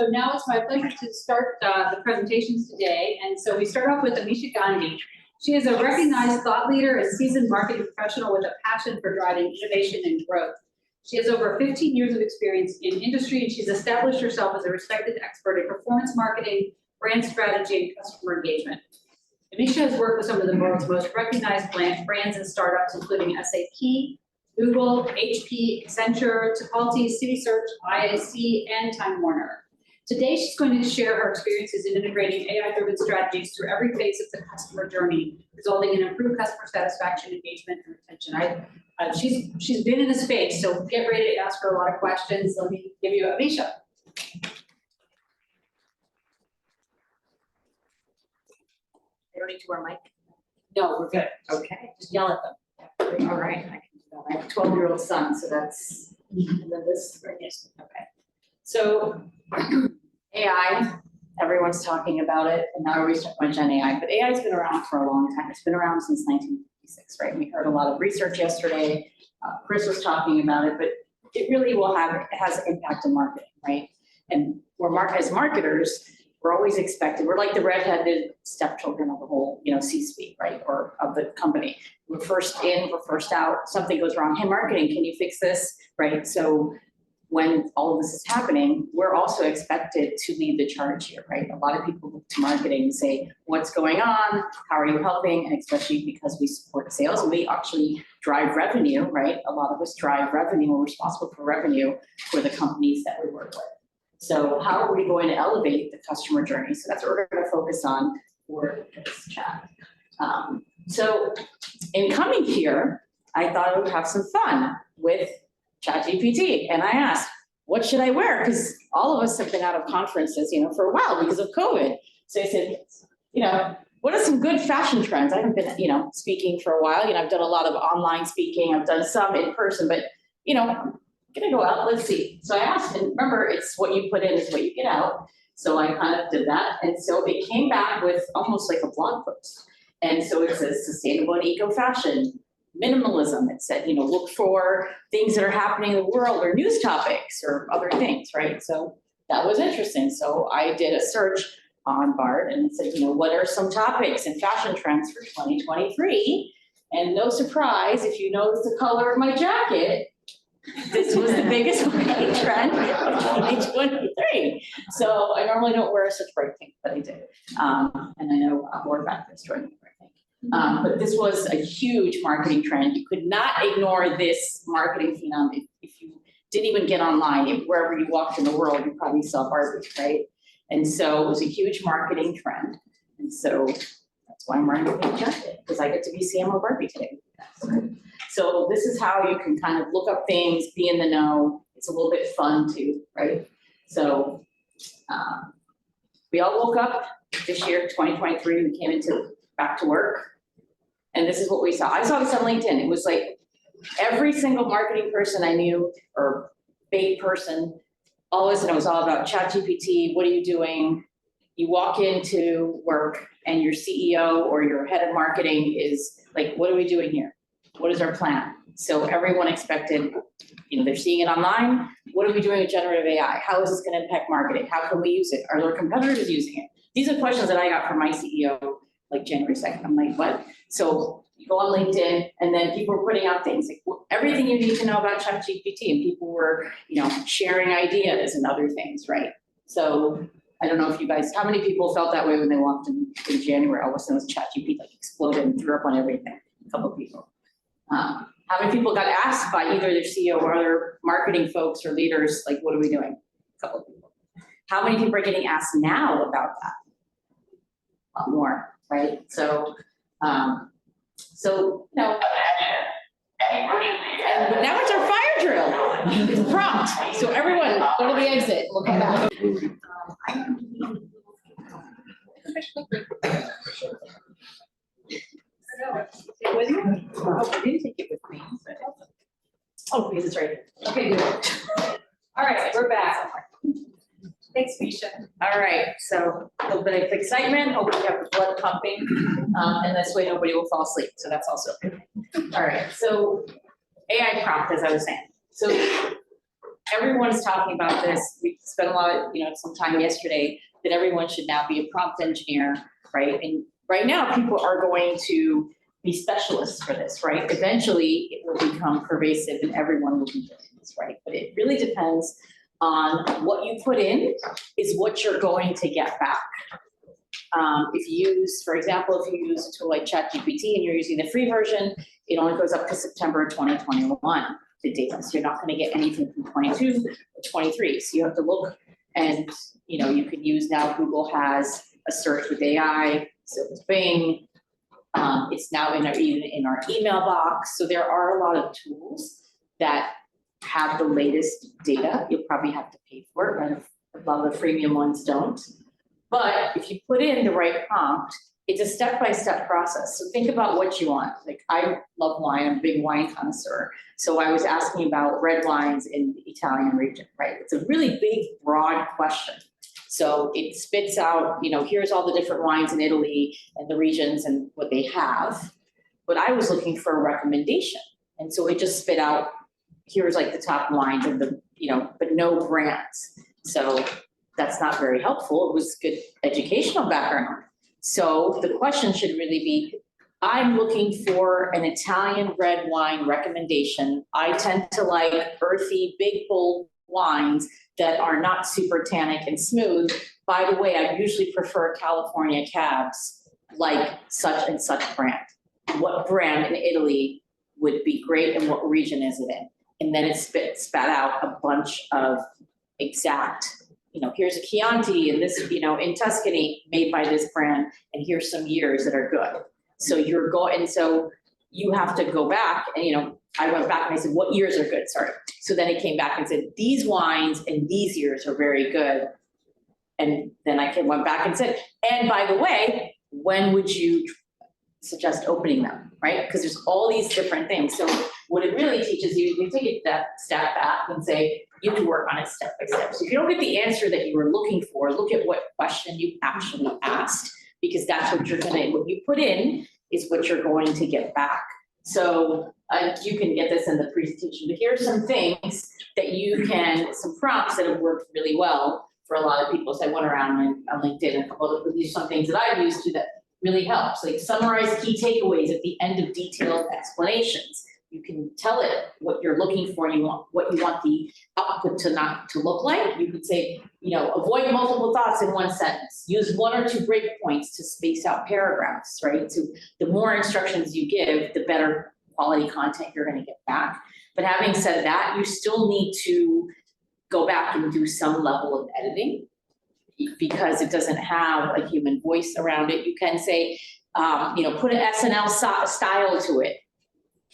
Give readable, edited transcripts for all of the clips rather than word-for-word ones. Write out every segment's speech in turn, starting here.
So now it's my pleasure to start the presentations today. And so we start off with Amish Gandhi. She is a recognized thought leader and seasoned marketing professional with a passion for driving innovation and growth. She has over 15 years of experience in industry, and she's established herself as a respected expert in performance marketing, brand strategy, and customer engagement. Amish has worked with some of the world's most recognized brands and startups, including SAP, Google, HP, Accenture, Tipalti, CitySearch, IAC, and Time Warner. Today, she's going to share her experiences in integrating AI-driven strategies through every phase of the customer journey, resulting in improved customer satisfaction, engagement, and retention. She's been in the space, so get ready to ask her a lot of questions. Let me give you Amisha. I don't need to wear a mic? No, we're good. Okay. Just yell at them. All right, I can do that. I have a 12-year-old son, so that's, and then this, right, yes, okay. So AI, everyone's talking about it, and not always much on AI, but AI's been around for a long time. It's been around since 1956, right? We heard a lot of research yesterday. Chris was talking about it, but it really it has an impact in marketing, right? And as marketers, we're always expected, we're like the red-headed stepchildren of the whole, C-suite, right? Or of the company. We're first in, we're first out, something goes wrong. Hey, marketing, can you fix this, right? So when all of this is happening, we're also expected to lead the charge here, right? A lot of people look to marketing and say, what's going on? How are you helping? And especially because we support sales and we actually drive revenue, right? A lot of us drive revenue, we're responsible for revenue for the companies that we work with. So how are we going to elevate the customer journey? So that's what we're going to focus on for this chat. So in coming here, I thought I would have some fun with ChatGPT. And I asked, what should I wear? Because all of us have been out of conferences, for a while because of COVID. So I said, what are some good fashion trends? I haven't been, speaking for a while. I've done a lot of online speaking. I've done some in person, but, I'm gonna go out, let's see. So I asked, and remember, it's what you put in is what you get out. So I kind of did that. And so it came back with almost like a blog post. And so it says sustainable and eco fashion, minimalism. It said, look for things that are happening in the world or news topics or other things, right? So that was interesting. So I did a search on BART and it said, what are some topics and fashion trends for 2023? And no surprise, if you notice the color of my jacket, this was the biggest marketing trend of 2023. So I normally don't wear such bright pink, but I did. And I know more about this joining me, I think. But this was a huge marketing trend. You could not ignore this marketing phenomenon if you didn't even get online. Wherever you walked in the world, you probably saw Barbie, right? And so it was a huge marketing trend. And so that's why I'm wearing a pink jacket, because I get to be CMO Barbie today. So this is how you can kind of look up things, be in the know. It's a little bit fun too, right? So we all woke up this year, 2023, we came back to work. And this is what we saw. I saw this on LinkedIn. It was like every single marketing person I knew or big person, all of a sudden it was all about ChatGPT. What are you doing? You walk into work and your CEO or your head of marketing is like, what are we doing here? What is our plan? So everyone expected, they're seeing it online. What are we doing with generative AI? How is this going to impact marketing? How can we use it? Are there competitors using it? These are questions that I got from my CEO like January 2nd. I'm like, what? So you go on LinkedIn and then people were putting out things like everything you need to know about ChatGPT, and people were, sharing ideas and other things, right? So I don't know if you guys, how many people felt that way when they walked in January? All of a sudden ChatGPT like exploded and threw up on everything. A couple of people. How many people got asked by either their CEO or other marketing folks or leaders, like, what are we doing? A couple of people. How many people are getting asked now about that? A lot more, right? So, and now it's our fire drill. It's a prompt. So everyone, go to the exit. We'll come back. With you? Oh, I didn't take it with me. Oh, please, it's right here. Okay, good. All right, we're back. Thanks, Misha. All right, so a little bit of excitement. Hope we have the blood pumping, and this way nobody will fall asleep. So that's also good. All right, so AI prompt, as I was saying. So everyone's talking about this. We spent a lot of, some time yesterday that everyone should now be a prompt engineer, right? And right now, people are going to be specialists for this, right? Eventually, it will become pervasive and everyone will be doing this, right? But it really depends on what you put in is what you're going to get back. If you use, for example, if you use a tool like ChatGPT and you're using the free version, it only goes up to September 2021, the data. So you're not gonna get anything from 22 or 23. So you have to look and, you can use now, Google has a search with AI, so it's Bing. It's now even in our email box. So there are a lot of tools that have the latest data. You'll probably have to pay for it, right? A lot of the freemium ones don't. But if you put in the right prompt, it's a step-by-step process. So think about what you want. Like, I love wine, I'm a big wine connoisseur. So I was asking about red wines in the Italian region, right? It's a really big, broad question. So it spits out, here's all the different wines in Italy and the regions and what they have. But I was looking for a recommendation. And so it just spit out, here's like the top wines and but no brands. So that's not very helpful. It was good educational background. So the question should really be, I'm looking for an Italian red wine recommendation. I tend to like earthy, big, bold wines that are not super tannic and smooth. By the way, I usually prefer California cabs like such and such brand. What brand in Italy would be great and what region is it in? And then it spat out a bunch of exact, here's a Chianti and this, in Tuscany made by this brand, and here's some years that are good. So so you have to go back and, I went back and I said, what years are good? Sorry. So then it came back and said, these wines and these years are very good. And then I went back and said, and by the way, when would you suggest opening them, right? Because there's all these different things. So what it really teaches you, you take that step back and say, you have to work on it step by step. So if you don't get the answer that you were looking for, look at what question you actually asked, because that's what what you put in is what you're going to get back. So you can get this in the presentation, but here are some things that some prompts that have worked really well for a lot of people. So I went around on LinkedIn and a couple of these are some things that I've used that really helps. Like summarize key takeaways at the end of detailed explanations. You can tell it what you're looking for, what you want the output to look like. You could say, avoid multiple thoughts in one sentence. Use 1 or 2 breakpoints to space out paragraphs, right? So the more instructions you give, the better quality content you're going to get back. But having said that, you still need to go back and do some level of editing because it doesn't have a human voice around it. You can say, put an SNL style to it.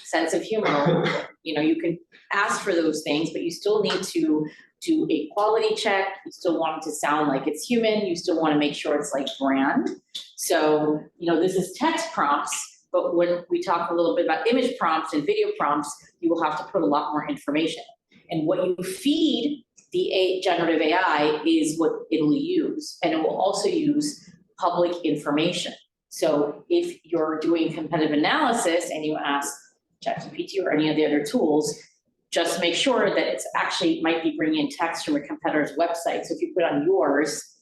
Sense of humor, you can ask for those things, but you still need to do a quality check. You still want it to sound like it's human. You still want to make sure it's like brand. So, this is text prompts, but when we talk a little bit about image prompts and video prompts, you will have to put a lot more information. And what you feed the generative AI is what it'll use, and it will also use public information. So if you're doing competitive analysis and you ask ChatGPT or any of the other tools, just make sure that it's actually might be bringing in text from a competitor's website. So if you put on yours,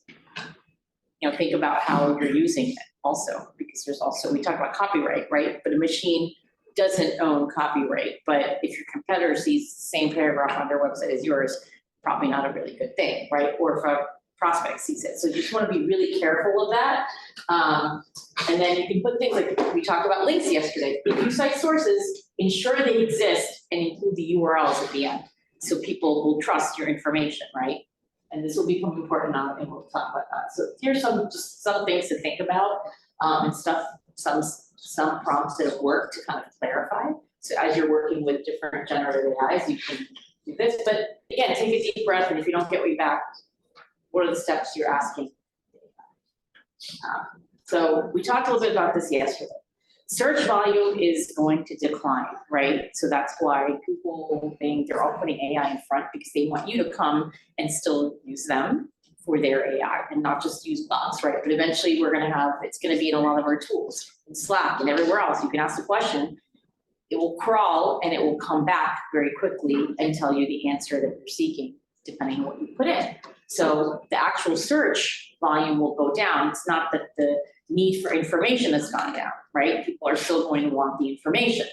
think about how you're using it also, because there's also, we talk about copyright, right? But a machine doesn't own copyright. But if your competitor sees the same paragraph on their website as yours, probably not a really good thing, right? Or if a prospect sees it. So you just want to be really careful of that. And then you can put things like we talked about links yesterday. If you cite sources, ensure they exist and include the URLs at the end. So people will trust your information, right? And this will become important now, and we'll talk about that. So here's some things to think about and some prompts that have worked to kind of clarify. So as you're working with different generative AIs, you can do this. But again, take a deep breath, and if you don't get what you back, what are the steps you're asking? So we talked a little bit about this yesterday. Search volume is going to decline, right? So that's why Google, they're all putting AI in front because they want you to come and still use them for their AI and not just use bots, right? But eventually it's going to be in a lot of our tools, in Slack and everywhere else. You can ask the question, it will crawl and it will come back very quickly and tell you the answer that you're seeking, depending on what you put in. So the actual search volume will go down. It's not that the need for information has gone down, right? People are still going to want the information.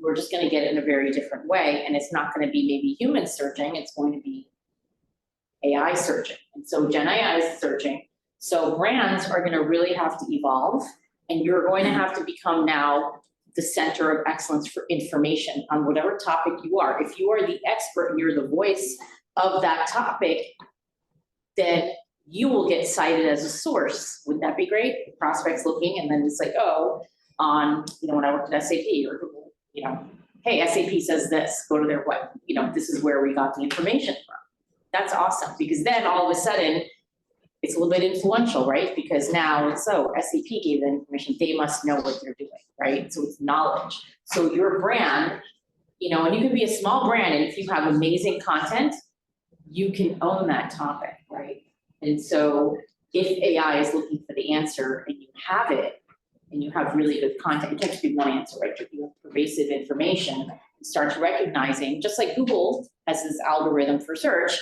We're just going to get it in a very different way, and it's not going to be maybe human searching, it's going to be AI searching. And so Gen AI is searching. So brands are going to really have to evolve, and you're going to have to become now the center of excellence for information on whatever topic you are. If you are the expert and you're the voice of that topic, then you will get cited as a source. Wouldn't that be great? Prospects looking, and then it's like, oh, on, when I worked at SAP or Google, hey, SAP says this, go to their web, this is where we got the information from. That's awesome, because then all of a sudden, it's a little bit influential, right? Because now it's, SAP gave the information, they must know what they're doing, right? So it's knowledge. So your brand, and you could be a small brand, and if you have amazing content, you can own that topic, right? And so if AI is looking for the answer and you have it, and you have really good content, it can't just be one answer, right? If you have pervasive information, and starts recognizing, just like Google has this algorithm for search,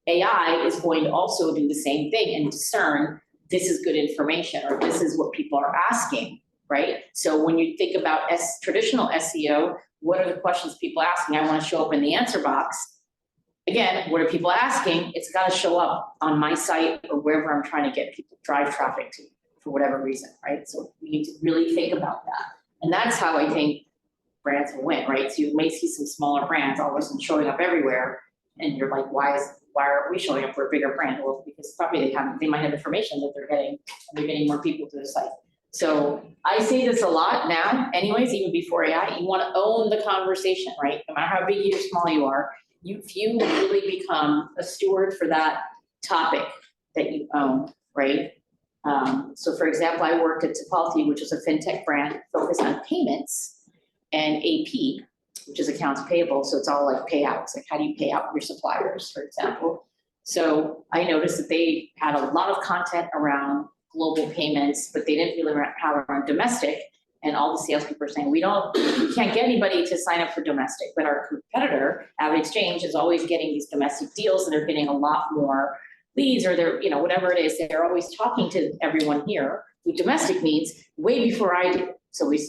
AI is going to also do the same thing and discern this is good information or this is what people are asking, right? So when you think about traditional SEO, what are the questions people are asking? I want to show up in the answer box. Again, what are people asking? It's got to show up on my site or wherever I'm trying to get people, drive traffic to for whatever reason, right? So we need to really think about that. And that's how I think brands will win, right? So you may see some smaller brands all of a sudden showing up everywhere, and you're like, why aren't we showing up for a bigger brand? Well, because probably they might have information that they're getting, and they're getting more people to the site. So I say this a lot now, anyways, even before AI, you want to own the conversation, right? No matter how big or small you are, if you really become a steward for that topic that you own, right? So for example, I worked at Tipalti, which is a fintech brand focused on payments and AP, which is accounts payable. So it's all like payouts, like how do you pay out your suppliers, for example. So I noticed that they had a lot of content around global payments, but they didn't really have around domestic. And all the salespeople are saying, we can't get anybody to sign up for domestic, but our competitor, AvidXchange, is always getting these domestic deals, and they're getting a lot more leads, or they're, whatever it is, they're always talking to everyone here with domestic needs way before I do. So we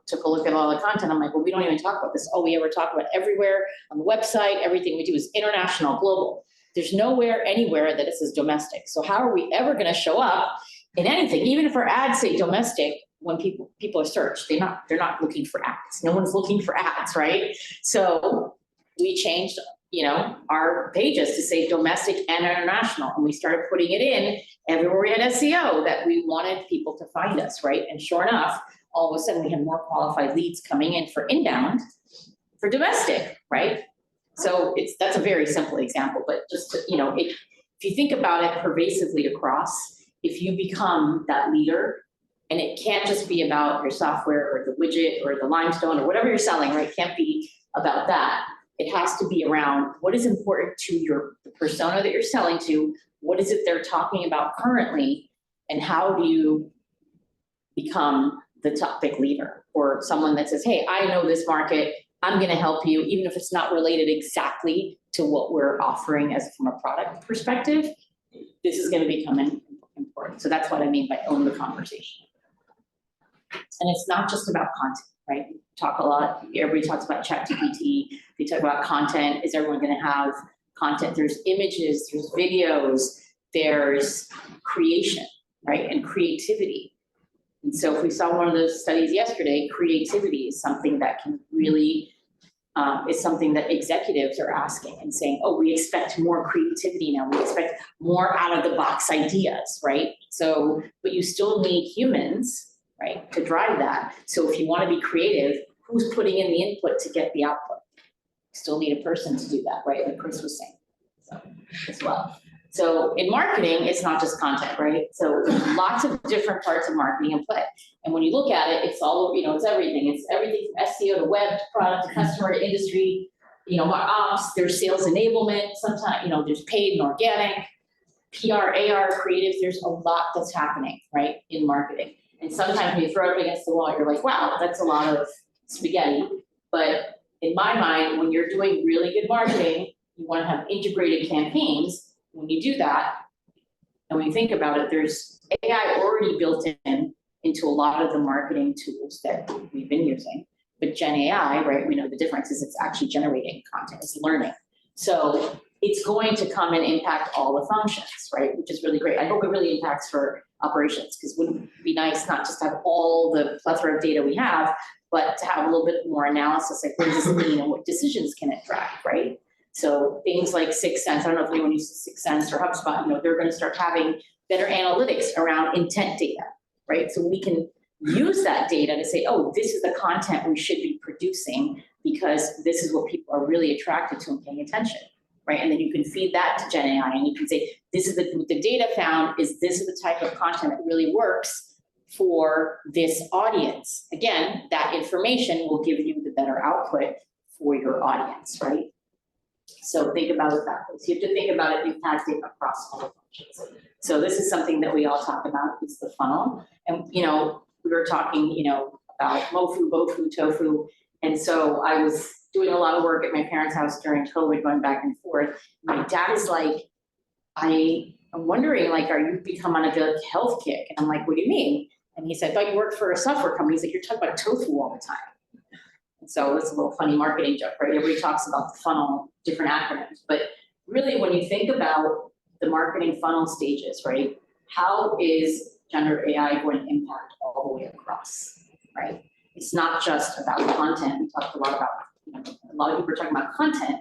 took a look at all the content. I'm like, well, we don't even talk about this. All we ever talk about everywhere on the website, everything we do is international, global. There's nowhere, anywhere that it says domestic. So how are we ever going to show up in anything, even if our ads say domestic, when people are searched, they're not looking for ads. No one's looking for ads, right? So we changed, our pages to say domestic and international, and we started putting it in everywhere we had SEO that we wanted people to find us, right? And sure enough, all of a sudden we had more qualified leads coming in for inbound, for domestic, right? So that's a very simple example, but just to, if you think about it pervasively across, if you become that leader, and it can't just be about your software or the widget or the limestone or whatever you're selling, right? It can't be about that. It has to be around what is important to the persona that you're selling to, what is it they're talking about currently, and how do you become the topic leader, or someone that says, hey, I know this market, I'm gonna help you, even if it's not related exactly to what we're offering as from a product perspective, this is gonna become important. So that's what I mean by own the conversation. And it's not just about content, right? We talk a lot, everybody talks about ChatGPT, we talk about content, is everyone gonna have content? There's images, there's videos, there's creation, right? And creativity. And so if we saw one of those studies yesterday, creativity is something that can really, is something that executives are asking and saying, oh, we expect more creativity now, we expect more out of the box ideas, right? So, but you still need humans, right, to drive that. So if you want to be creative, who's putting in the input to get the output? You still need a person to do that, right? Like Chris was saying, so as well. So in marketing, it's not just content, right? So lots of different parts of marketing in play. And when you look at it, it's all, it's everything. It's everything from SEO to web to product to customer to industry, ops, there's sales enablement, sometimes, there's paid and organic, PR, AR, creatives, there's a lot that's happening, right, in marketing. And sometimes when you throw it up against the wall, you're like, wow, that's a lot of spaghetti. But in my mind, when you're doing really good marketing, you want to have integrated campaigns. When you do that, and when you think about it, there's AI already built in into a lot of the marketing tools that we've been using. But Gen AI, right, we know the difference is it's actually generating content, it's learning. So it's going to come and impact all the functions, right, which is really great. I hope it really impacts for operations, because wouldn't it be nice not just to have all the plethora of data we have, but to have a little bit more analysis, like what does this mean and what decisions can it drive, right? So things like Sixth Sense, I don't know if anyone uses Sixth Sense or HubSpot, they're gonna start having better analytics around intent data, right? So we can use that data to say, oh, this is the content we should be producing because this is what people are really attracted to and paying attention, right? And then you can feed that to Gen AI and you can say, this is the data found is this is the type of content that really works for this audience. Again, that information will give you the better output for your audience, right? So think about it that way. So you have to think about it impacting across all functions. So this is something that we all talk about, is the funnel. And we were talking, about MOFU, BOFU, TOFU. And so I was doing a lot of work at my parents' house during COVID, going back and forth. My dad is like, I'm wondering, like, are you become on a health kick? And I'm like, what do you mean? And he said, I thought you worked for a software company. He's like, you're talking about TOFU all the time. And so it's a little funny marketing joke, right? Everybody talks about the funnel, different acronyms. But really, when you think about the marketing funnel stages, right? How is generative AI going to impact all the way across, right? It's not just about content. We talked a lot about, a lot of people are talking about content.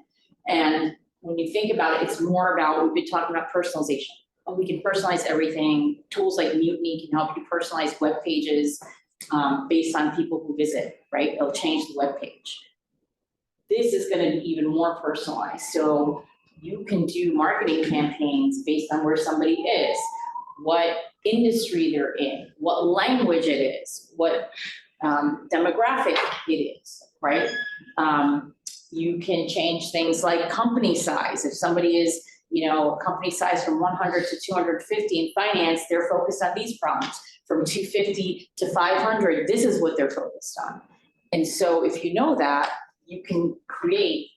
And when you think about it, it's more about, we've been talking about personalization. And we can personalize everything. Tools like Mutiny can help you personalize web pages based on people who visit, right? It'll change the web page. This is going to be even more personalized. So you can do marketing campaigns based on where somebody is, what industry they're in, what language it is, what demographic it is, right? You can change things like company size. If somebody is, a company size from 100 to 250 in finance, they're focused on these problems. From 250 to 500, this is what they're focused on. And so if you know that, you can create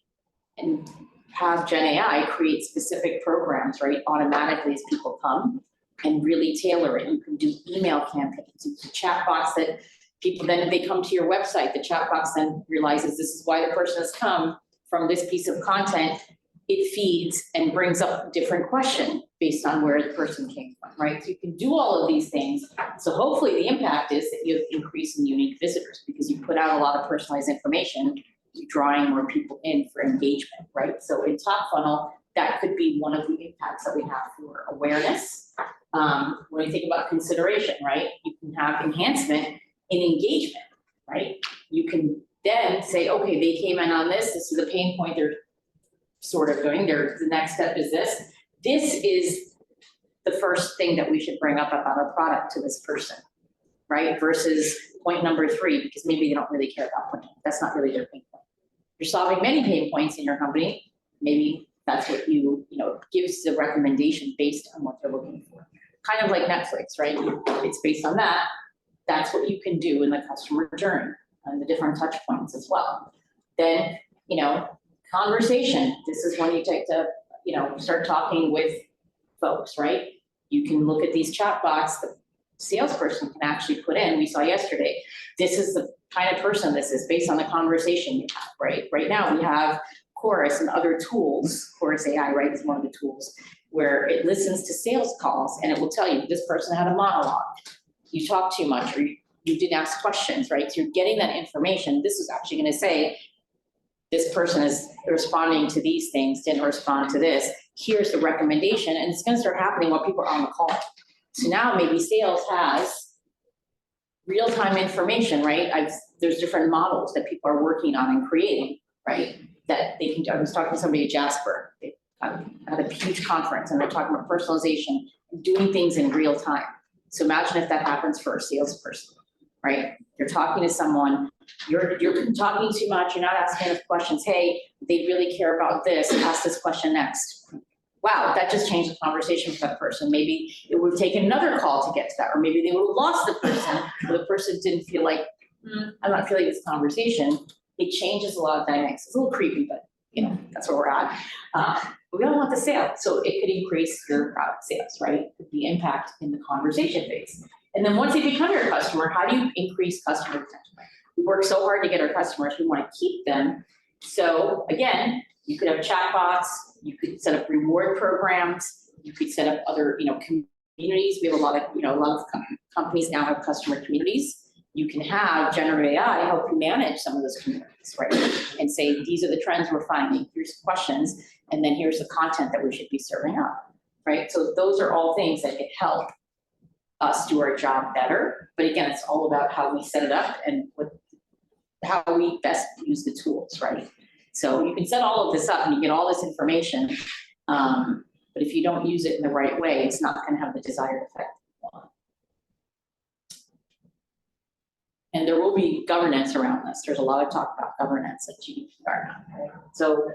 and have Gen AI create specific programs, right, automatically as people come and really tailor it. You can do email campaigns, you can chat bots that people then, if they come to your website, the chat box then realizes this is why the person has come from this piece of content. It feeds and brings up a different question based on where the person came from, right? So you can do all of these things. So hopefully the impact is that you have increase in unique visitors because you put out a lot of personalized information, you're drawing more people in for engagement, right? So in top funnel, that could be one of the impacts that we have for awareness. When you think about consideration, right? You can have enhancement in engagement, right? You can then say, okay, they came in on this is the pain point they're sort of doing, the next step is this. This is the first thing that we should bring up about our product to this person, right? Versus point number 3, because maybe they don't really care about point. That's not really their pain point. You're solving many pain points in your company. Maybe that's what gives the recommendation based on what they're looking for. Kind of like Netflix, right? It's based on that. That's what you can do in the customer journey and the different touch points as well. Then, conversation. This is when you take to, start talking with folks, right? You can look at these chat bots the salesperson can actually put in. We saw yesterday, this is the kind of person this is based on the conversation you have, right? Right now we have Chorus and other tools. Chorus AI, right, is one of the tools where it listens to sales calls and it will tell you this person had a monologue. You talked too much or you didn't ask questions, right? So you're getting that information. This is actually going to say, this person is responding to these things, didn't respond to this. Here's the recommendation, and it's going to start happening while people are on the call. So now maybe sales has real-time information, right? There's different models that people are working on and creating, right? That they can do. I was talking to somebody at Jasper. They had a huge conference, and they're talking about personalization and doing things in real time. So imagine if that happens for a salesperson, right? You're talking to someone. You're talking too much, you're not asking enough questions. Hey, they really care about this, ask this question next. Wow, that just changed the conversation for that person. Maybe it would have taken another call to get to that, or maybe they would have lost the person, or the person didn't feel like, I'm not feeling this conversation. it changes a lot of dynamics. It's a little creepy, but that's where we're at. We don't want the sale, so it could increase your product sales, right? The impact in the conversation phase. And then once they become your customer, how do you increase customer retention? We work so hard to get our customers, we want to keep them. So again, you could have chatbots, you could set up reward programs, you could set up other, communities. We have a lot of companies now have customer communities. You can have generative AI help you manage some of those communities, right? And say, these are the trends we're finding, here's questions, and then here's the content that we should be serving up, right? So those are all things that can help us do our job better. But again, it's all about how we set it up and how we best use the tools, right? So you can set all of this up and you get all this information, but if you don't use it in the right way, it's not going to have the desired effect. And there will be governance around this. There's a lot of talk about governance at GDPR now, right? So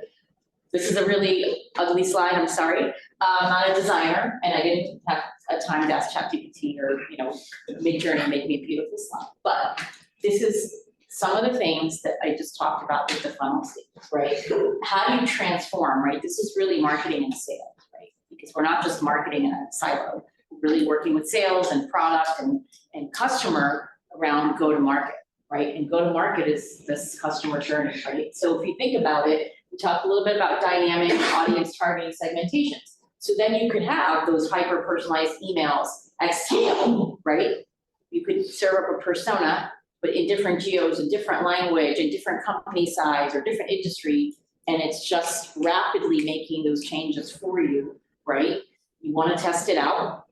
this is a really ugly slide, I'm sorry. I'm not a designer, and I didn't have a time to ask ChatGPT or, Midjourney make me a beautiful slide. But this is some of the things that I just talked about with the funnel stages, right? How do you transform, right? This is really marketing and sales, right? Because we're not just marketing in a silo. We're really working with sales and product and customer around go-to-market, right? And go-to-market is this customer journey, right? So if you think about it, we talked a little bit about dynamic audience targeting segmentations. So then you could have those hyper-personalized emails at scale, right? You could serve up a persona, but in different geos, in different language, in different company size or different industry, and it's just rapidly making those changes for you, right? You want to test it out.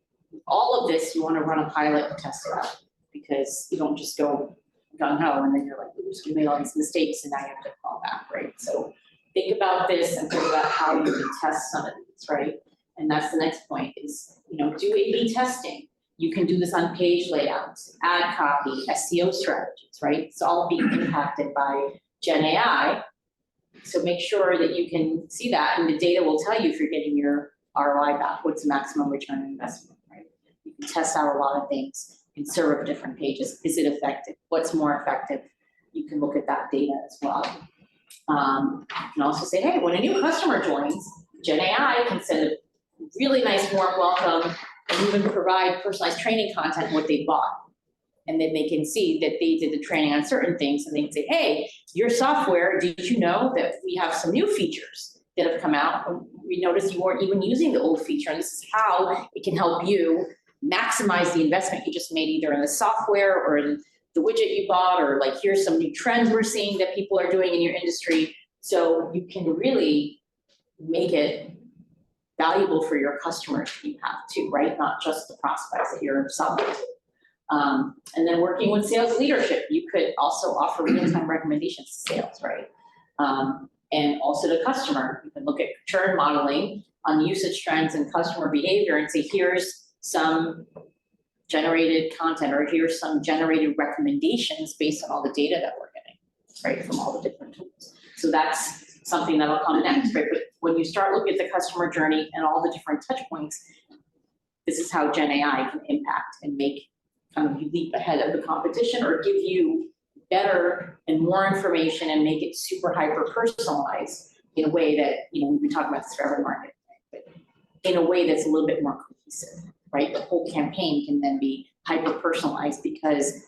All of this, you want to run a pilot and test it out, because you don't just go gung-ho and then you're like, oops, we made all these mistakes and now you have to call back, right? So think about this and think about how you can test some of these, right? And that's the next point is, do A/B testing. You can do this on page layouts, ad copy, SEO strategies, right? It's all being impacted by Gen AI. So make sure that you can see that, and the data will tell you if you're getting your ROI back, what's the maximum return on investment, right? You can test out a lot of things and serve up different pages. Is it effective? What's more effective? You can look at that data as well. You can also say, hey, when a new customer joins, Gen AI can send a really nice warm welcome and even provide personalized training content on what they bought. And then they can see that they did the training on certain things, and they can say, hey, your software, did you know that we have some new features that have come out? We noticed you weren't even using the old feature, and this is how it can help you maximize the investment you just made either in the software or in the widget you bought, or like, here's some new trends we're seeing that people are doing in your industry. So you can really make it valuable for your customers you have too, right? Not just the prospects that you're selling to. And then working with sales leadership, you could also offer real-time recommendations to sales, right? And also to customer, you can look at churn modeling on usage trends and customer behavior and say, here's some generated content, or here's some generated recommendations based on all the data that we're getting, right, from all the different tools. So that's something that'll come next, right? But when you start looking at the customer journey and all the different touch points, this is how Gen AI can impact and make kind of you leap ahead of the competition, or give you better and more information and make it super hyper personalized in a way that, we've been talking about this for every market, but in a way that's a little bit more cohesive, right? The whole campaign can then be hyper personalized, because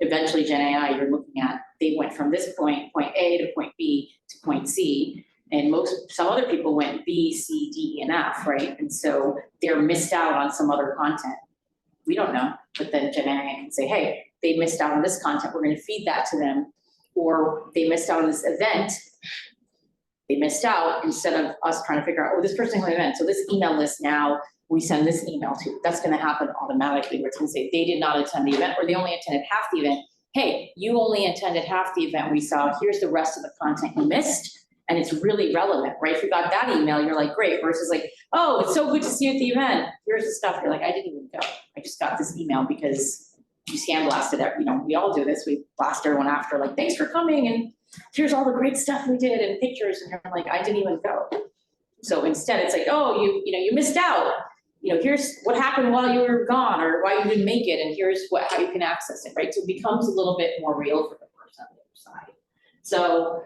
eventually Gen AI, you're looking at, they went from this point A to point B to point C, and some other people went B, C, D, and F, right? And so they're missed out on some other content. We don't know, but then Gen AI can say, hey, they missed out on this content, we're going to feed that to them, or they missed out on this event, they missed out, instead of us trying to figure out, oh, this person had an event, so this email list now, we send this email to. That's going to happen automatically, where it's going to say they did not attend the event, or they only attended half the event. Hey, you only attended half the event we saw, here's the rest of the content you missed. And it's really relevant, right? If you got that email, you're like, great, versus like, oh, it's so good to see you at the event. Here's the stuff. You're like, I didn't even go. I just got this email because you sandblasted it. We all do this. We blast everyone after, like, thanks for coming, and here's all the great stuff we did and pictures. And you're like, I didn't even go. So instead, it's like, oh, you missed out. Here's what happened while you were gone, or why you didn't make it, and here's how you can access it, right? So it becomes a little bit more real for the person on the other side. So,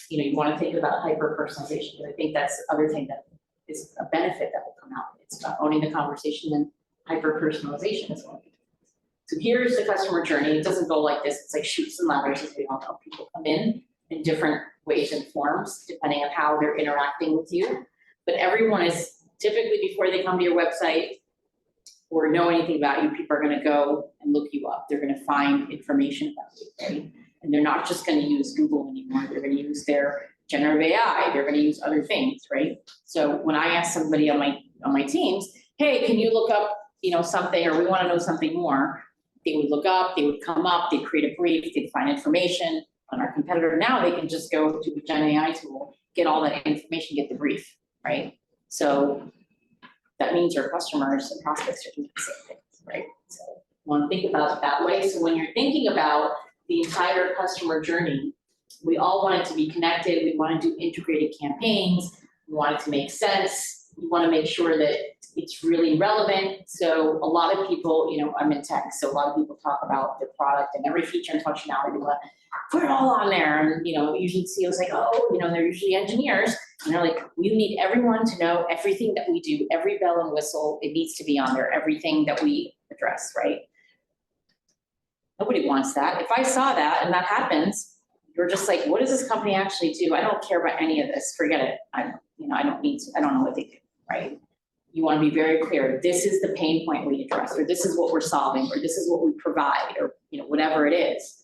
you want to think about hyper-personalization, because I think that's the other thing that is a benefit that will come out. It's about owning the conversation, and hyper-personalization is one of the things. So here's the customer journey. It doesn't go like this. It's like shoots and ladders, as we all know. People come in different ways and forms, depending on how they're interacting with you. But everyone is typically, before they come to your website or know anything about you, people are going to go and look you up. They're going to find information about you, right? And they're not just going to use Google anymore. They're going to use their generative AI. They're going to use other things, right? So when I ask somebody on my teams, hey, can you look up, something, or we want to know something more, they would look up, they would come up, they'd create a brief, they'd find information on our competitor. Now they can just go to a Gen AI tool, get all that information, get the brief, right? So that means your customers and prospects are doing the same things, right? So you want to think about it that way. So when you're thinking about the entire customer journey, we all want it to be connected. We want to do integrated campaigns. We want it to make sense. We want to make sure that it's really relevant. So a lot of people, I'm in tech, so a lot of people talk about the product and every feature and functionality. They want to put it all on there. And, usually CEOs like, they're usually engineers. And they're like, we need everyone to know everything that we do, every bell and whistle, it needs to be on there, everything that we address, right? Nobody wants that. If I saw that and that happens, you're just like, what does this company actually do? I don't care about any of this. Forget it. I don't need to. I don't know what they do, right? You want to be very clear. This is the pain point we address, or this is what we're solving, or this is what we provide, or whatever it is,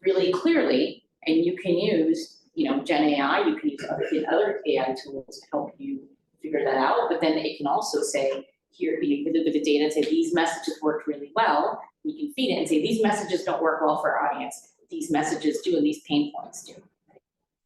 really clearly. And you can use Gen AI. You can use other AI tools to help you figure that out. But then it can also say, here, you can look at the data and say these messages worked really well. You can feed it and say these messages don't work well for our audience. These messages do, and these pain points do.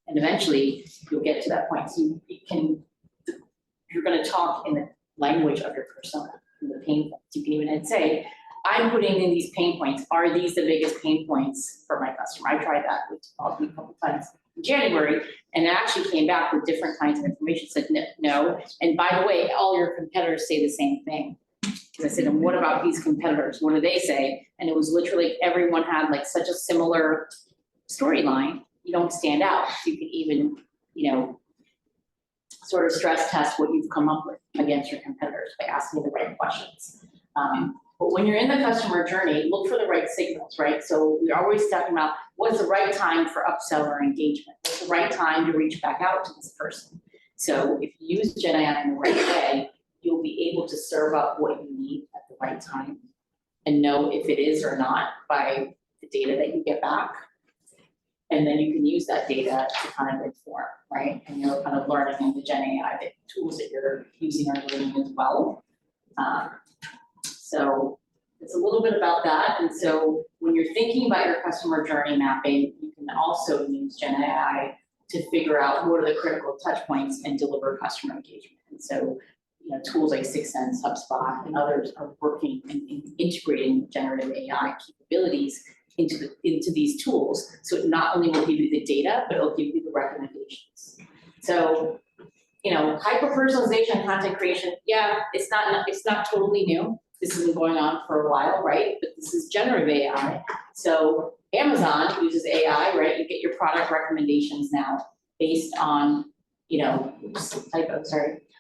And eventually you'll get to that point. So you're going to talk in the language of your persona, in the pain points. You can even say, I'm putting in these pain points. Are these the biggest pain points for my customer? I tried that with a couple times in January, and it actually came back with different kinds of information, said no. And by the way, all your competitors say the same thing. Because I said, and what about these competitors? What do they say? And it was literally everyone had like such a similar storyline. You don't stand out. So you can even, sort of stress test what you've come up with against your competitors by asking the right questions. But when you're in the customer journey, look for the right signals, right? So we're always talking about what's the right time for upsell or engagement? What's the right time to reach back out to this person? So if you use Gen AI in the right way, you'll be able to serve up what you need at the right time and know if it is or not by the data that you get back. And then you can use that data to kind of inform, right? And you're kind of learning in the Gen AI, the tools that you're using are learning as well. So it's a little bit about that. And so when you're thinking about your customer journey mapping, you can also use Gen AI to figure out what are the critical touch points and deliver customer engagement. And so, tools like 6 Sense, HubSpot, and others are working and integrating generative AI capabilities into these tools. So it not only will give you the data, but it'll give you the recommendations. So, hyper-personalization, content creation, yeah, it's not totally new. This has been going on for a while, right? But this is generative AI. So Amazon uses AI, right? You get your product recommendations now based on,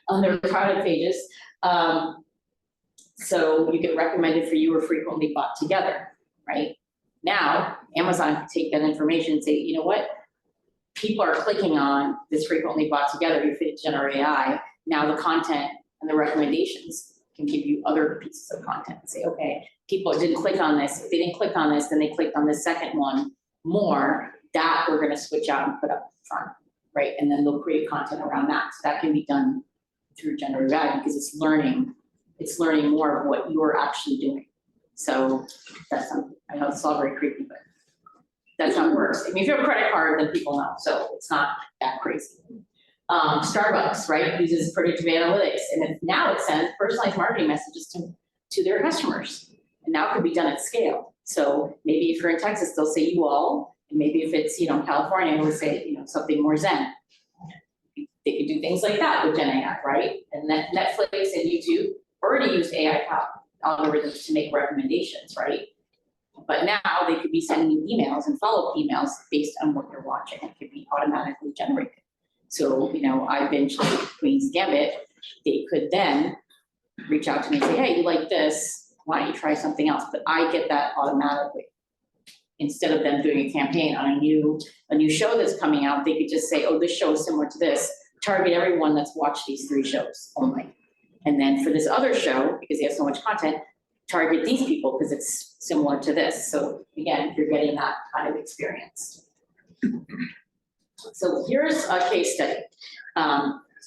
on their product pages. So you get recommended for you or frequently bought together, right? Now, Amazon can take that information and say, you know what? People are clicking on this frequently bought together, you feed it generative AI. Now the content and the recommendations can give you other pieces of content and say, okay, people didn't click on this. If they didn't click on this, then they clicked on the second one more. That we're gonna switch out and put up front, right? And then they'll create content around that. So that can be done through generative AI because it's learning more of what you're actually doing. So that's something, I know it's all very creepy, but that's how it works. I mean, if you have a credit card, then people know, so it's not that crazy. Starbucks, right, uses predictive analytics, and now it sends personalized marketing messages to their customers. And now it can be done at scale. So maybe if you're in Texas, they'll say you all, and maybe if it's, California, we'll say, something more Zen. They could do things like that with Gen AI, right? And Netflix and YouTube already use AI algorithms to make recommendations, right? But now they could be sending you emails and follow-up emails based on what you're watching. It could be automatically generated. So, I binge like Queen's Gambit. They could then reach out to me and say, hey, you like this, why don't you try something else? But I get that automatically. Instead of them doing a campaign on a new show that's coming out, they could just say, oh, this show is similar to this, target everyone that's watched these 3 shows only. And then for this other show, because they have so much content, target these people because it's similar to this. So again, you're getting that kind of experience. So here's a case study.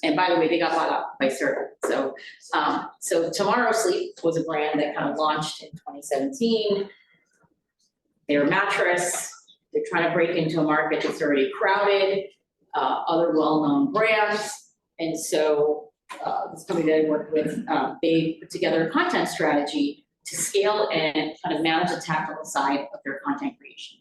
And by the way, they got bought up by Serta. So Tomorrow Sleep was a brand that kind of launched in 2017. They're a mattress. They're trying to break into a market that's already crowded, other well-known brands. And so this company that I worked with, they put together a content strategy to scale and kind of manage the tactical side of their content creation.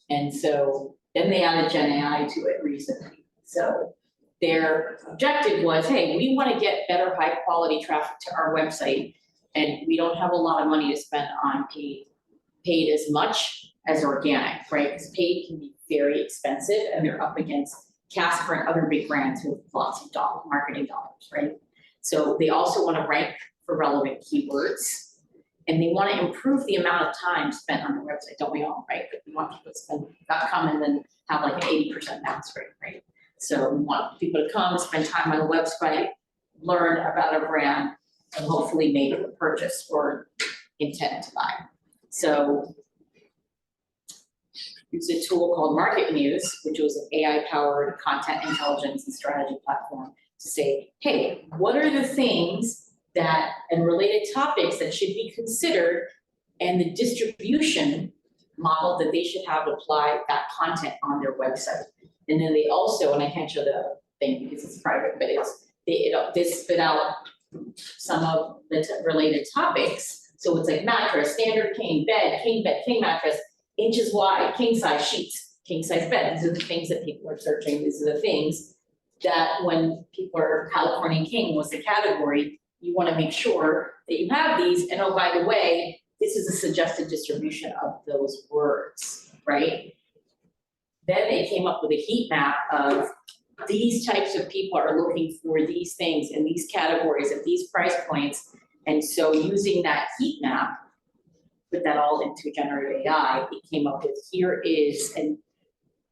And so then they added Gen AI to it recently. So their objective was, hey, we want to get better high quality traffic to our website, and we don't have a lot of money to spend on paid as much as organic, right? Because paid can be very expensive and they're up against Casper and other big brands who have lots of marketing dollars, right? So they also want to rank for relevant keywords, and they want to improve the amount of time spent on their website, don't we all, right? But we want people to spend .com and then have like an 80% bounce rate, right? So we want people to come, spend time on the website, learn about a brand, and hopefully make a purchase or intent to buy. So use a tool called Market Muse, which was an AI-powered content intelligence and strategy platform to say, hey, what are the things that and related topics that should be considered and the distribution model that they should have apply that content on their website. And then they also, and I can't show the thing because it's private, but they spit out some of the related topics. So it's like mattress, standard king bed, king mattress, inches wide, king size sheets, king size bed. These are the things that people are searching. These are the things that when people are California king was the category, you want to make sure that you have these. And oh, by the way, this is a suggested distribution of those words, right? Then they came up with a heat map of these types of people are looking for these things in these categories at these price points. And so using that heat map, put that all into generative AI, it came up with here is, and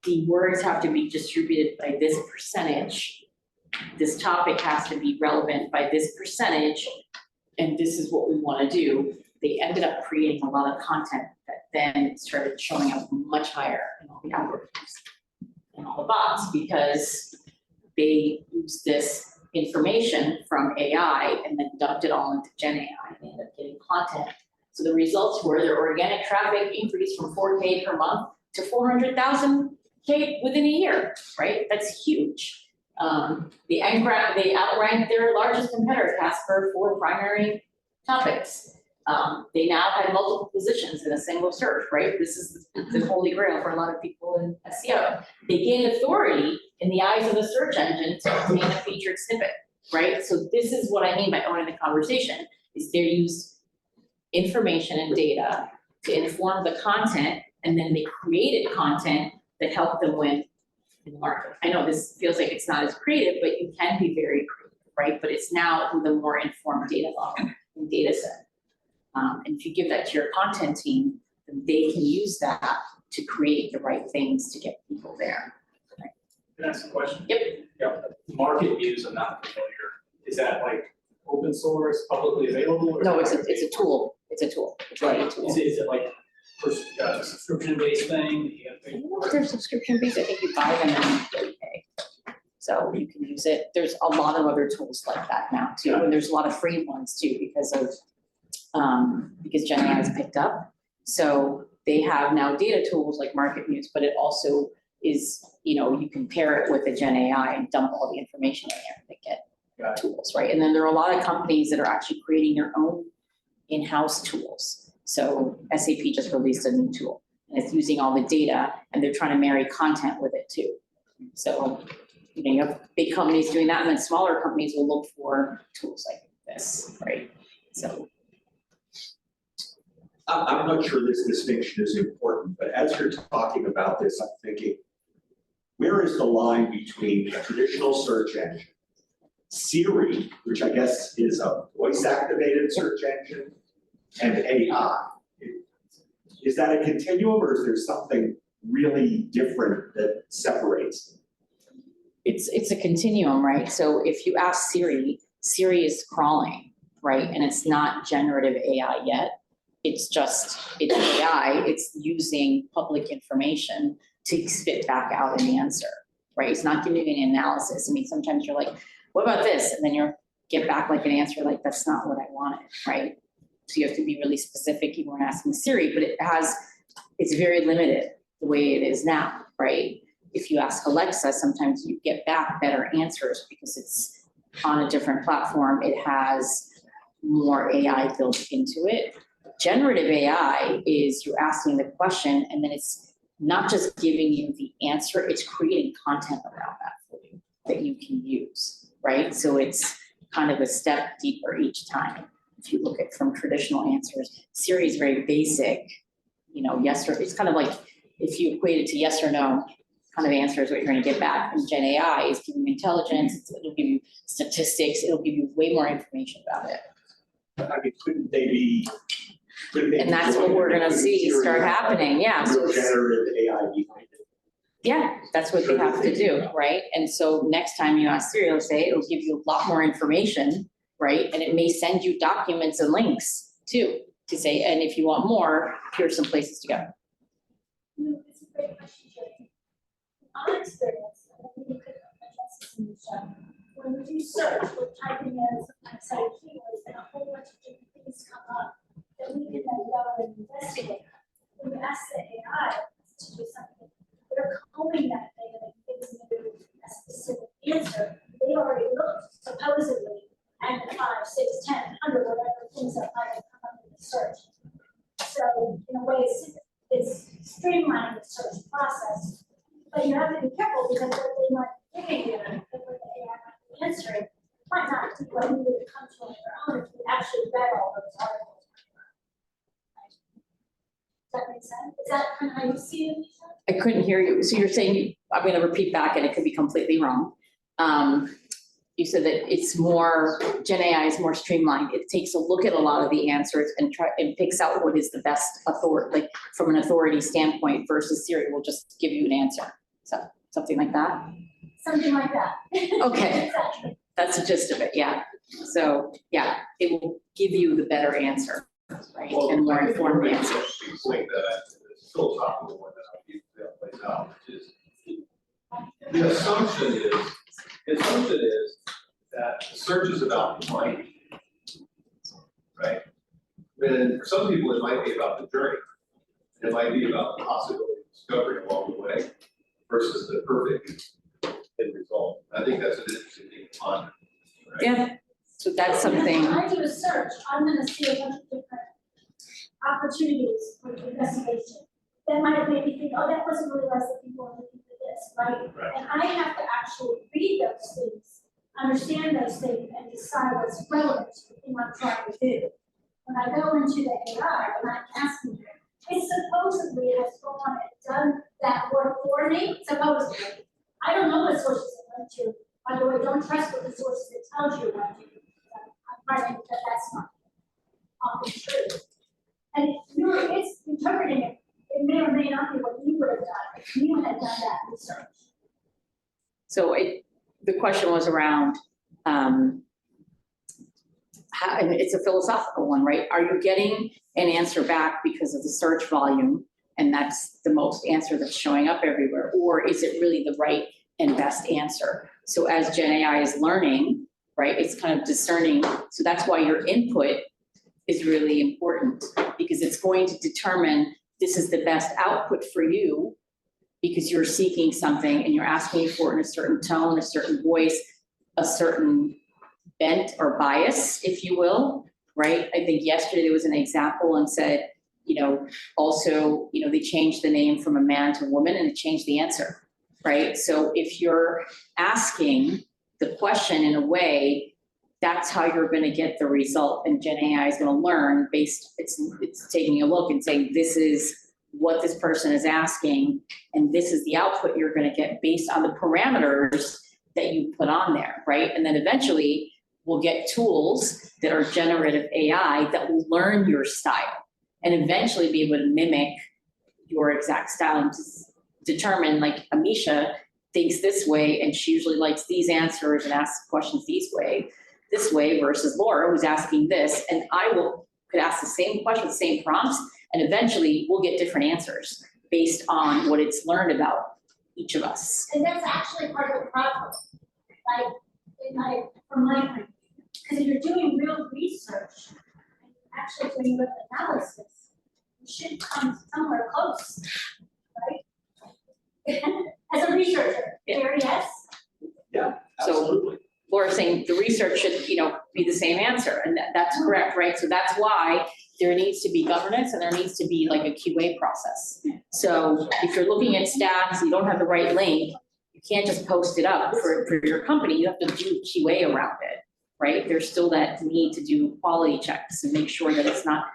the words have to be distributed by this percentage. This topic has to be relevant by this percentage, and this is what we want to do. They ended up creating a lot of content that then started showing up much higher in all the algorithms and all the bots because they used this information from AI and then dumped it all into Gen AI and they ended up getting content. So the results were their organic traffic increased from 4K per month to 400,000K within a year, right? That's huge. They outranked their largest competitor, Casper, for primary topics. They now have multiple positions in a single search, right? This is the holy grail for a lot of people in SEO. They gain authority in the eyes of the search engine to obtain a featured snippet, right? So this is what I mean by owning the conversation, is they use information and data to inform the content, and then they created content that helped them win in the market. I know this feels like it's not as creative, but you can be very creative, right? But it's now with a more informed data model and data set. And if you give that to your content team, then they can use that to create the right things to get people there. Right? Can I ask a question? Yep. Yeah. Market Muse, I'm not familiar. Is that like open source, publicly available? Or No, it's a tool. It's a tool. It's like a tool. Is it like a subscription-based thing? I don't know if they're subscription-based. I think you buy them and they pay. So you can use it. There's a lot of other tools like that now too, and there's a lot of free ones too because Gen AI has picked up. So they have now data tools like Market Muse, but it also is, you can pair it with a Gen AI and dump all the information in there to get tools, right? And then there are a lot of companies that are actually creating their own in-house tools. So SAP just released a new tool and it's using all the data and they're trying to marry content with it too. So, you have big companies doing that and then smaller companies will look for tools like this, right? So I'm not sure this distinction is important, but as you're talking about this, I'm thinking, where is the line between a traditional search engine, Siri, which I guess is a voice-activated search engine, and AI? Is that a continuum, or is there something really different that separates them? It's a continuum, right? So if you ask Siri, Siri is crawling, right? And it's not generative AI yet. It's AI, it's using public information to spit back out an answer, right? It's not giving you an analysis. I mean, sometimes you're like, what about this? And then you get back like an answer like, that's not what I wanted, right? So you have to be really specific even when asking Siri, but it's very limited the way it is now, right? If you ask Alexa, sometimes you get back better answers because it's on a different platform. It has more AI built into it. Generative AI is you're asking the question and then it's not just giving you the answer, it's creating content around that for you that you can use, right? So it's kind of a step deeper each time. If you look at from traditional answers, Siri is very basic, yes or, it's kind of like if you equate it to yes or no kind of answers what you're going to get back. And Gen AI is giving you intelligence, it'll give you statistics, it'll give you way more information about it. I mean, couldn't they be? And that's what we're gonna see start happening, yeah. So Real generative AI behind it. yeah, that's what they have to do, right? And so next time you ask Siri, it'll say, it'll give you a lot more information, right? And it may send you documents and links too, to say, and if you want more, here's some places to go. It's a great question, Jody. Our experience, and I think you could address this in the show, when we do search, we're typing in some exciting keywords and a whole bunch of different things come up that we can then go and investigate. When you ask the AI to do something, they're combing that data and giving you a specific answer. They already looked supposedly at the 5, 6, 10, 100, whatever things that might have come up in the search. So in a way, it's streamlining the search process. But you have to be careful because what they might be giving you, and what the AI might be answering, might not be what you would come to on your own if you actually read all those articles. Does that make sense? Is that kind of how you see it, Lisa? I couldn't hear you. So you're saying, I'm gonna repeat back and it could be completely wrong. You said that it's more, Gen AI is more streamlined. It takes a look at a lot of the answers and picks out what is the best authority, like from an authority standpoint versus Siri will just give you an answer. So something like that? Something like that. Okay. Exactly. That's the gist of it, yeah. So yeah, it will give you the better answer, right? Well, And more I think informed one of the answer. interesting thing that is philosophical one that I use that plays out, which is the assumption is that the search is about finding, right? And for some people, it might be about the journey. It might be about the possibility of discovery along the way versus the perfect end result. I think that's an interesting thing to ponder, right? Yeah, so that's something. When I do a search, I'm gonna see a bunch of different opportunities for investigation. That might have made me think, oh, that wasn't really less than people are looking for this, right? Right. And I have to actually read those things, understand those things, and decide what's relevant to the thing I'm trying to do. When I go into the AI, when I'm asking it, it supposedly has gone and done that work for me, supposedly. I don't know what sources it went to. By the way, don't trust what the sources it tells you went to. I'm finding that that's not often true. And it's interpreting it. It may or may not be what you would have done if you had done that research. So the question was around, how, and it's a philosophical one, right? Are you getting an answer back because of the search volume and that's the most answer that's showing up everywhere? Or is it really the right and best answer? So as Gen AI is learning, right, it's kind of discerning. So that's why your input is really important because it's going to determine this is the best output for you because you're seeking something and you're asking for it in a certain tone, a certain voice, a certain bent or bias, if you will, right? I think yesterday there was an example and said, also, they changed the name from a man to woman and it changed the answer, right? So if you're asking the question in a way that's how you're gonna get the result, and Gen AI is gonna learn it's taking a look and saying, this is what this person is asking, and this is the output you're gonna get based on the parameters that you put on there, right? And then eventually, we'll get tools that are generative AI that will learn your style, and eventually be able to mimic your exact style and to determine, like Amisha thinks this way, and she usually likes these answers and asks questions this way versus Laura who's asking this, and could ask the same question, the same prompts, and eventually we'll get different answers based on what it's learned about each of us. And that's actually part of the problem, like, from my point of view. Because if you're doing real research, and you're actually doing real analysis, you should come somewhere close, right? As a researcher, there, yes? Yeah, So- absolutely. Laura's saying the research should, be the same answer, and that's correct, right? So that's why there needs to be governance and there needs to be like a QA process. So if you're looking at stats, you don't have the right link, you can't just post it up for your company, you have to do QA around it, right? There's still that need to do quality checks and make sure that it's not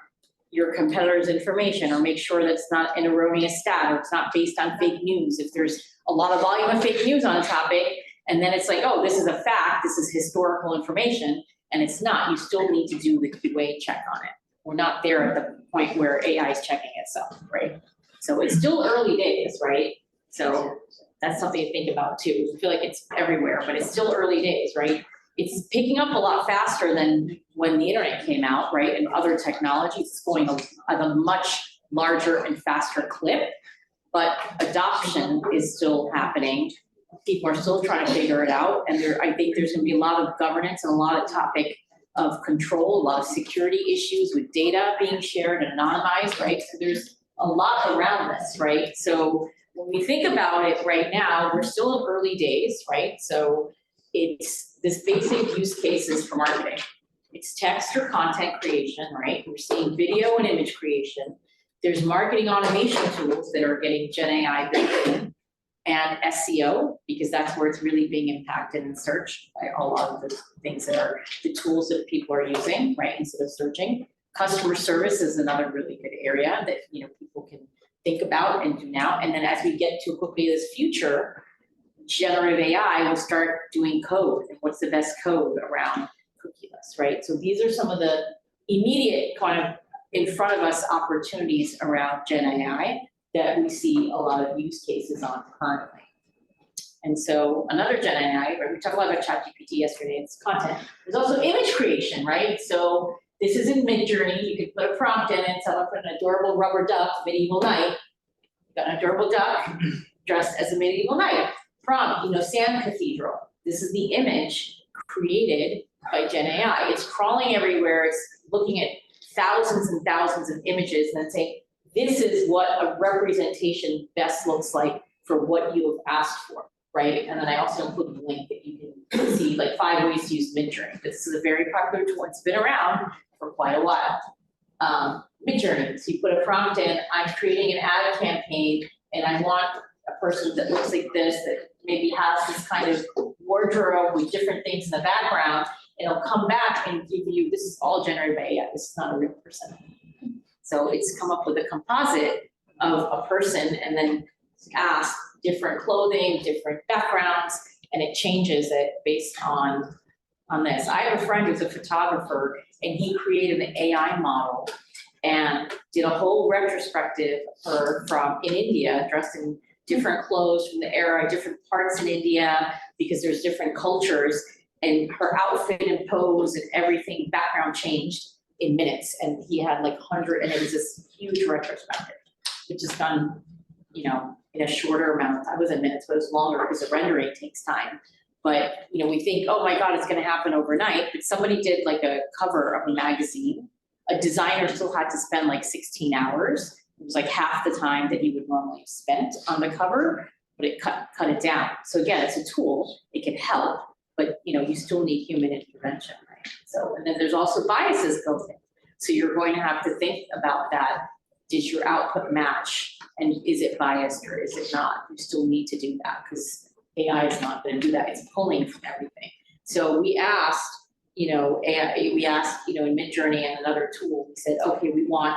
your competitor's information, or make sure that it's not an erroneous stat, or it's not based on fake news. If there's a lot of volume of fake news on a topic, and then it's like, oh, this is a fact, this is historical information, and it's not, you still need to do the QA check on it. We're not there at the point where AI is checking itself, right? So it's still early days, right? So that's something to think about too. I feel like it's everywhere, but it's still early days, right? It's picking up a lot faster than when the internet came out, right? And other technologies, it's going at a much larger and faster clip, but adoption is still happening. People are still trying to figure it out, and I think there's gonna be a lot of governance and a lot of topic of control, a lot of security issues with data being shared and anonymized, right? So there's a lot around this, right? So when we think about it right now, we're still in early days, right? So it's this basic use cases for marketing. It's text or content creation, right? We're seeing video and image creation. There's marketing automation tools that are getting Gen AI built in, and SEO, because that's where it's really being impacted in search by a lot of the things that are the tools that people are using, right, instead of searching. Customer service is another really good area that people can think about and do now. And then as we get to quickly this future, generative AI will start doing code, and what's the best code around cookieless, right? So these are some of the immediate kind of in front of us opportunities around Gen AI that we see a lot of use cases on currently. And so another Gen AI, right, we talked a lot about ChatGPT yesterday, it's content. There's also image creation, right? So this is in Midjourney, you could put a prompt in it, someone put an adorable rubber duck, medieval knight. You got an adorable duck dressed as a medieval knight. Prompt, sand cathedral. This is the image created by Gen AI. It's crawling everywhere, it's looking at thousands and thousands of images and then saying, this is what a representation best looks like for what you have asked for, right? And then I also include a link that you can see, like 5 ways to use Midjourney. This is a very popular tool, it's been around for quite a while. Midjourney, so you put a prompt in, I'm creating an ad campaign and I want a person that looks like this, that maybe has this kind of wardrobe with different things in the background, and it'll come back and give you, this is all generated by AI, this is not a real person. So it's come up with a composite of a person and then ask different clothing, different backgrounds, and it changes it based on this. I have a friend who's a photographer, and he created an AI model and did a whole retrospective of her from in India, dressed in different clothes from the era, different parts in India, because there's different cultures, and her outfit and pose and everything, background changed in minutes, and he had like 100, and it was this huge retrospective, which is done, in a shorter amount of time. It was in minutes, but it was longer because the rendering takes time. But, we think, oh my God, it's gonna happen overnight, but somebody did like a cover of a magazine. A designer still had to spend like 16 hours. It was like half the time that he would normally have spent on the cover, but it cut it down. So again, it's a tool, it can help, but you still need human intervention, right? So, and then there's also biases built in. So you're going to have to think about that. Does your output match? And is it biased or is it not? You still need to do that because AI is not going to do that. It's pulling from everything. So we asked, AI, we asked, in Midjourney and another tool, we said, okay, we want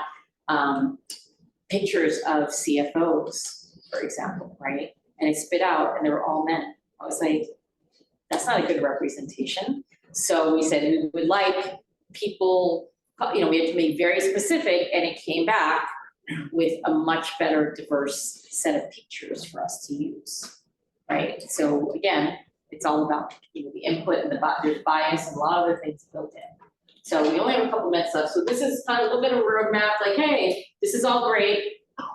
pictures of CFOs, for example, right? And it spit out and they were all men. I was like, that's not a good representation. So we said we would like people, we have to make very specific, and it came back with a much better diverse set of pictures for us to use, right? So again, it's all about, the input and there's bias and a lot of other things built in. So we only have a couple minutes left. So this is kind of a little bit of a roadmap, like, hey, this is all great.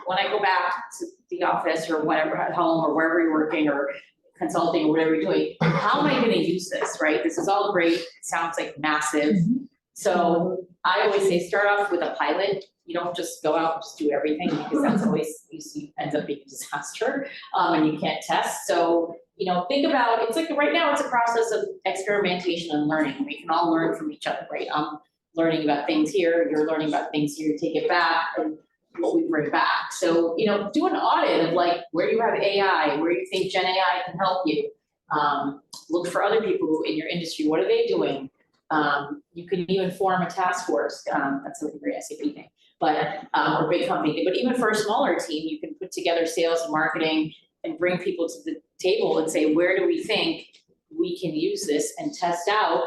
When I go back to the office or whatever, at home or wherever you're working or consulting or whatever you're doing, how am I gonna use this, right? This is all great. It sounds like massive. So I always say, start off with a pilot. You don't just go out and just do everything, because that's always, ends up being a disaster, and you can't test. So, think about, it's like right now it's a process of experimentation and learning. We can all learn from each other, right? I'm learning about things here, you're learning about things here, take it back and what we bring back. So, do an audit of like where you have AI, where you think Gen AI can help you. Look for other people in your industry, what are they doing? You can even form a task force, that's a very SAP thing, but, or big company, but even for a smaller team, you can put together sales and marketing and bring people to the table and say, where do we think we can use this, and test out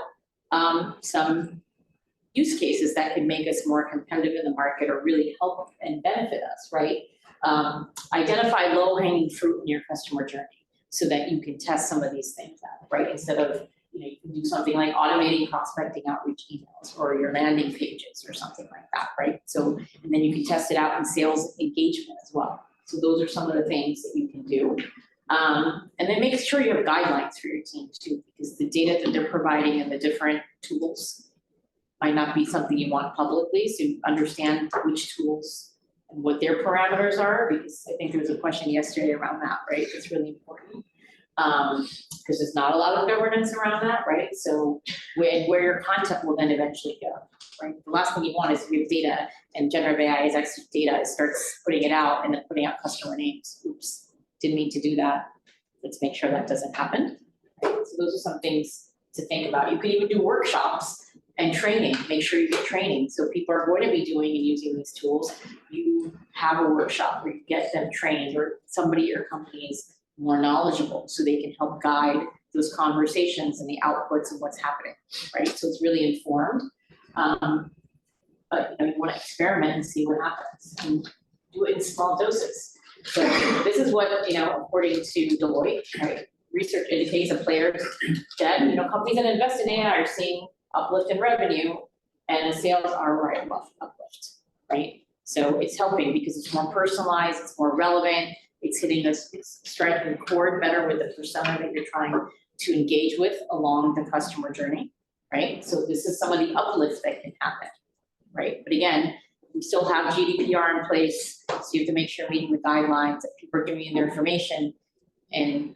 some use cases that can make us more competitive in the market or really help and benefit us, right? Identify low-hanging fruit in your customer journey so that you can test some of these things out, right? Instead of, you can do something like automating prospecting outreach emails or your landing pages or something like that, right? So, and then you can test it out in sales engagement as well. So those are some of the things that you can do. And then make sure you have guidelines for your team too, because the data that they're providing and the different tools might not be something you want publicly, so you understand which tools and what their parameters are, because I think there was a question yesterday around that, right? It's really important. Because there's not a lot of governance around that, right? So where your content will then eventually go, right? The last thing you want is you have data, and generative AI is actually data. It starts putting it out and then putting out customer names. Oops, didn't mean to do that. Let's make sure that doesn't happen. Right? So those are some things to think about. You can even do workshops and training. Make sure you get training. So people are going to be doing and using these tools. You have a workshop where you get them trained, or somebody at your company is more knowledgeable so they can help guide those conversations and the outputs and what's happening, right? So it's really informed. But you want to experiment and see what happens, and do it in small doses. So this is what, according to Deloitte, right? Research indicates that players that, companies that invest in AI are seeing uplift in revenue, and the sales are right above uplift, right? So it's helping because it's more personalized, it's more relevant, it's hitting this, it's striking a chord better with the persona that you're trying to engage with along the customer journey, right? So this is some of the uplift that can happen, right? But again, we still have GDPR in place, so you have to make sure you're meeting the guidelines, that people are giving you their information, and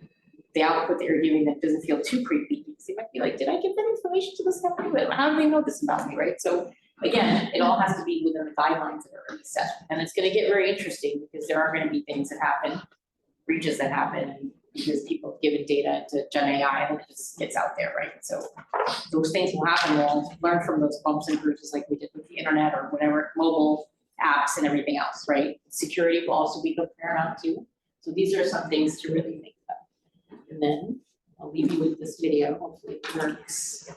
the output that you're giving that doesn't feel too creepy, because they might be like, did I give that information to this company? But how do they know this about me, right? So again, it all has to be within the guidelines that are already set. And it's gonna get very interesting, because there are gonna be things that happen, breaches that happen, because people have given data to Gen AI and it just gets out there, right? So those things will happen. We'll learn from those bumps and bruises like we did with the internet or whatever, mobile apps and everything else, right? Security will also be paramount too. So these are some things to really think about. And then I'll leave you with this video, hopefully it works.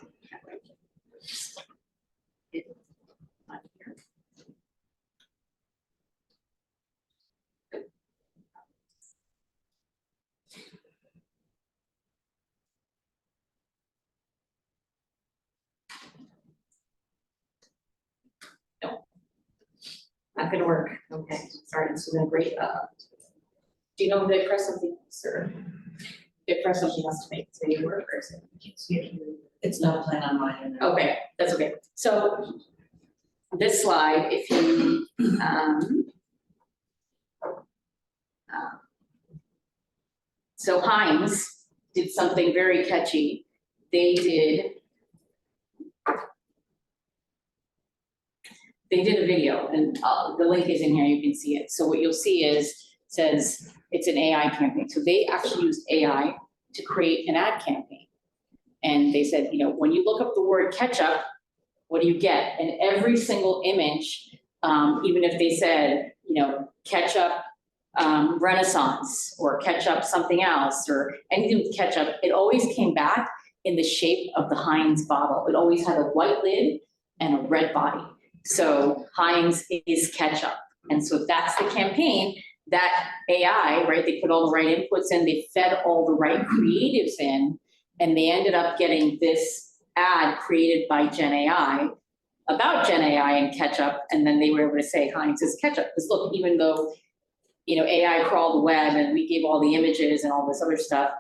Not gonna work. Okay, sorry, it's doing a great. Do you know if they press something else, or they press something else to make this video work, or is it? It's not playing on mine. Okay, that's okay. So this slide, if you so Heinz did something very catchy. They did a video, and the link is in here, you can see it. So what you'll see is, says it's an AI campaign. So they actually used AI to create an ad campaign. And they said, you know, when you look up the word ketchup, what do you get? And every single image, even if they said, you know, ketchup Renaissance or ketchup something else or anything with ketchup, it always came back in the shape of the Heinz bottle. It always had a white lid and a red body. So Heinz is ketchup. And so that's the campaign that AI, right? They put all the right inputs in, they fed all the right creatives in, and they ended up getting this ad created by Gen AI about Gen AI and ketchup, and then they were able to say Heinz is ketchup. Because look, even though, you know, AI crawled the web and we gave all the images and all this other stuff,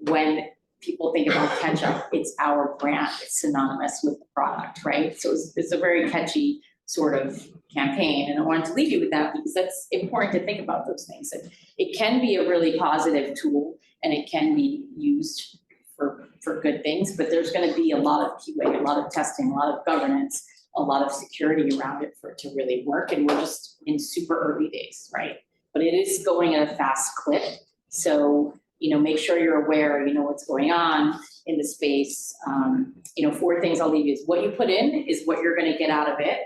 when people think about ketchup, it's our brand, it's synonymous with the product, right? So it's a very catchy sort of campaign, and I wanted to leave you with that because that's important to think about those things. It can be a really positive tool and it can be used for good things, but there's going to be a lot of QA, a lot of testing, a lot of governance, a lot of security around it for it to really work, and we're just in super early days, right? But it is going at a fast clip, so you know, make sure you're aware, you know, what's going on in the space. You know, 4 things I'll leave you is what you put in is what you're going to get out of it.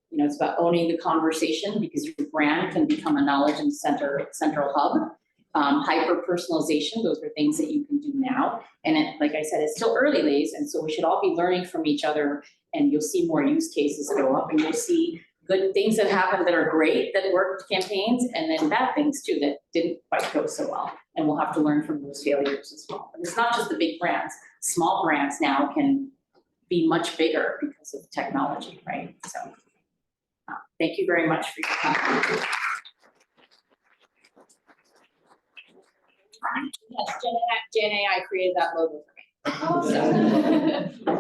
You know, it's about owning the conversation because your brand can become a knowledge and central hub. Hyper personalization, those are things that you can do now. And it, like I said, it's still early days, and so we should all be learning from each other, and you'll see more use cases go up, and you'll see good things that happen that are great, that worked campaigns, and then bad things too that didn't quite go so well. And we'll have to learn from those failures as well. And it's not just the big brands. Small brands now can be much bigger because of technology, right? So thank you very much for your time. Yes, Gen AI created that logo for me. Awesome.